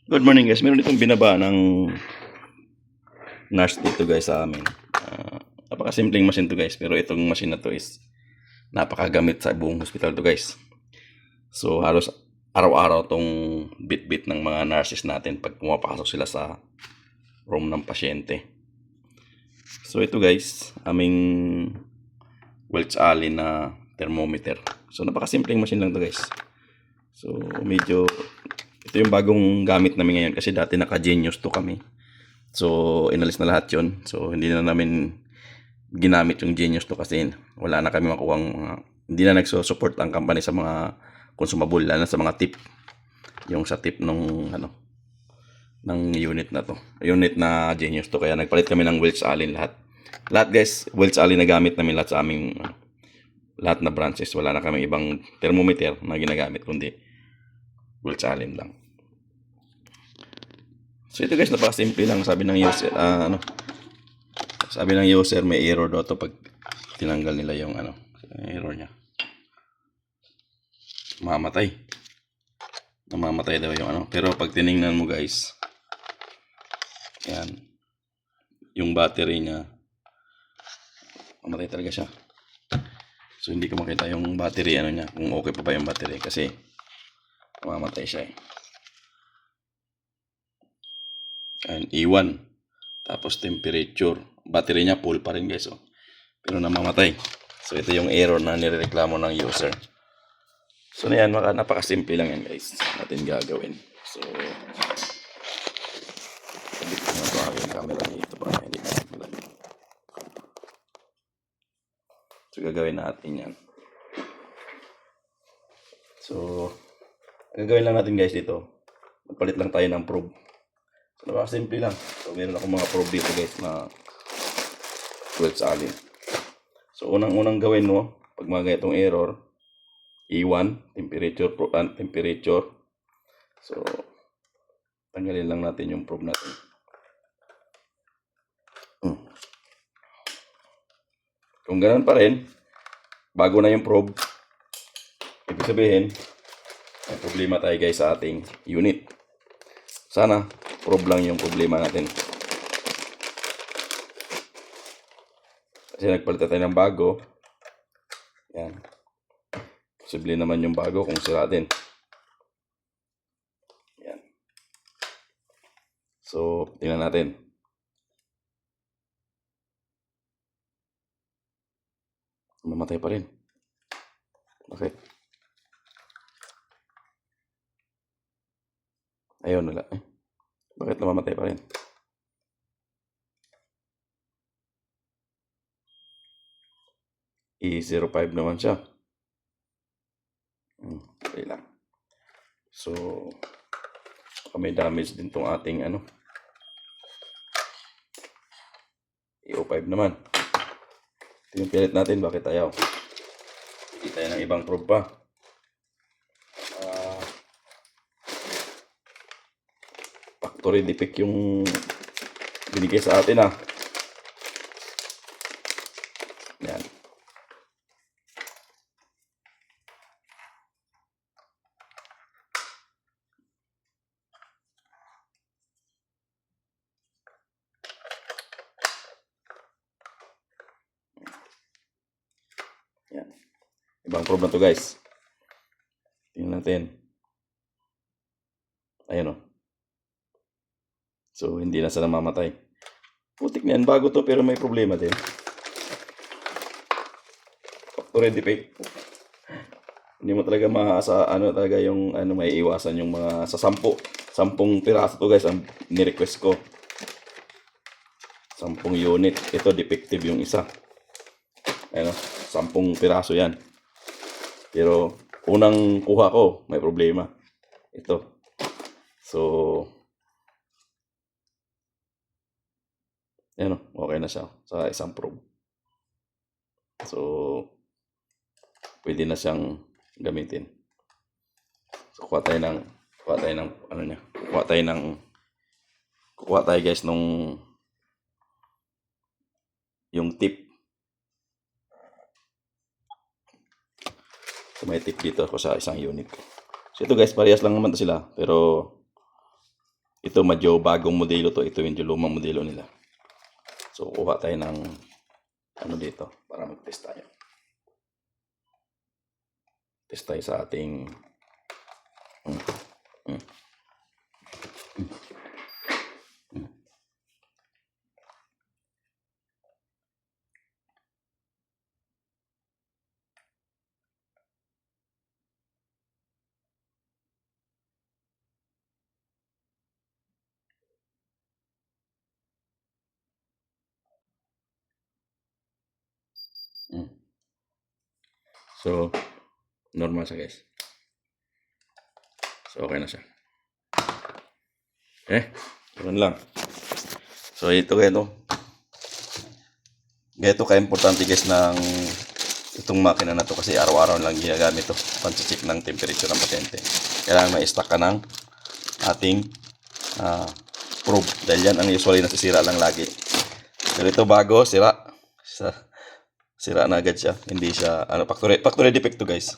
Good morning guys. Meron itong binaba ng nurse dito guys sa amin. Napakasimpleng machine to guys. Pero itong machine na to is napakagamit sa buong hospital to guys. So halos araw-araw tong bit-bit ng mga nurses natin pag pumapasok sila sa room ng pasyente. So ito guys, aming Welch Allyn na thermometer. So napakasimpleng machine lang to guys. So medyo ito yung bagong gamit namin ngayon kasi dati naka-Genius to kami. So, inalis na lahat yon. So, hindi na namin ginamit yung Genius to kasi wala na kami makuha mga, hindi na nagso-support ang company sa mga consumable, lalo sa mga tip. Yung sa tip ng unit na to. Unit na Genius to. Kaya nagpalit kami ng Welch Allyn lahat. Lahat guys, Welch Allyn na gamit namin lahat sa aming lahat na branches. Wala na kami ibang thermometer na ginagamit kundi Welch Allyn lang. So ito guys, napaka-simple lang. Sabi ng user, sabi ng user may error daw to pag tinanggal nila yung error niya. Namamatay daw yung Pero pag tiningnan mo guys, yan, yung battery niya, mamatay talaga siya. So hindi ko makita yung battery niya, kung okay pa ba yung battery kasi mamatay siya eh. And E1. Tapos temperature. Battery niya full pa rin guys. Oh. Pero namamatay. So ito yung error na nirereklamo ng user. So na yan, napakasimple lang yan guys. Natin gagawin. So sabit ko na ito aking camera dito para hindi na malaki. So gagawin natin yan. So gagawin lang natin guys dito. Magpalit lang tayo ng probe. So napakasimple lang. So meron ako mga probe dito guys na Welch Allyn. So unang gawin mo pag mga ganitong error, E1, temperature. So tanggalin lang natin yung probe natin. Kung ganoon pa rin, bago na yung probe, ibig sabihin may problema tayo guys sa ating unit. Sana probe lang yung problema natin. Kasi nagpalit tayo ng bago. Yan. Posible naman yung bago kung sira din. Yan. So, tingnan natin. Mamatay pa rin. Bakit? Ayun, wala. Bakit namamatay pa rin? E05 naman siya. Okay lang. So, may damage din tong ating E05 naman. Ito yung pilit natin. Bakit ayaw? Hindi tayo ng ibang probe pa. Factory defect yung binigay sa atin Yan. Yan. Ibang probe na to guys. Tingnan natin. Ayun So, hindi na sila mamatay. Putik na yan. Bago to pero may problema din. Factory defect. Hindi mo talaga maasa talaga yung may iwasan yung mga sa 10 piraso to guys ang ni-request ko. 10 unit. Ito defective yung isa. 10 piraso yan. Pero unang kuha ko may problema. Ito. So okay na siya sa isang probe. So pwede na siyang gamitin. So kuha tayo guys nung yung tip. So may tip dito ako sa isang unit ko. So ito guys, parehas lang naman to sila pero ito medyo bagong modelo to. Ito yung lumang modelo nila. So, kuha tayo ng ano dito para mag-test tayo. Test tayo sa ating So, normal siya guys. So, okay na siya. Ganun lang. So, ito Ganito ka-importante guys ng itong makina na to kasi araw-araw lang ginagamit to. Pancheck ng temperature ng pasyente. Kailangan ma-stack ka ng ating probe. Dahil yan ang usually nasisira lang lagi. Pero ito bago, sira na agad siya. Hindi siya, factory defect to guys.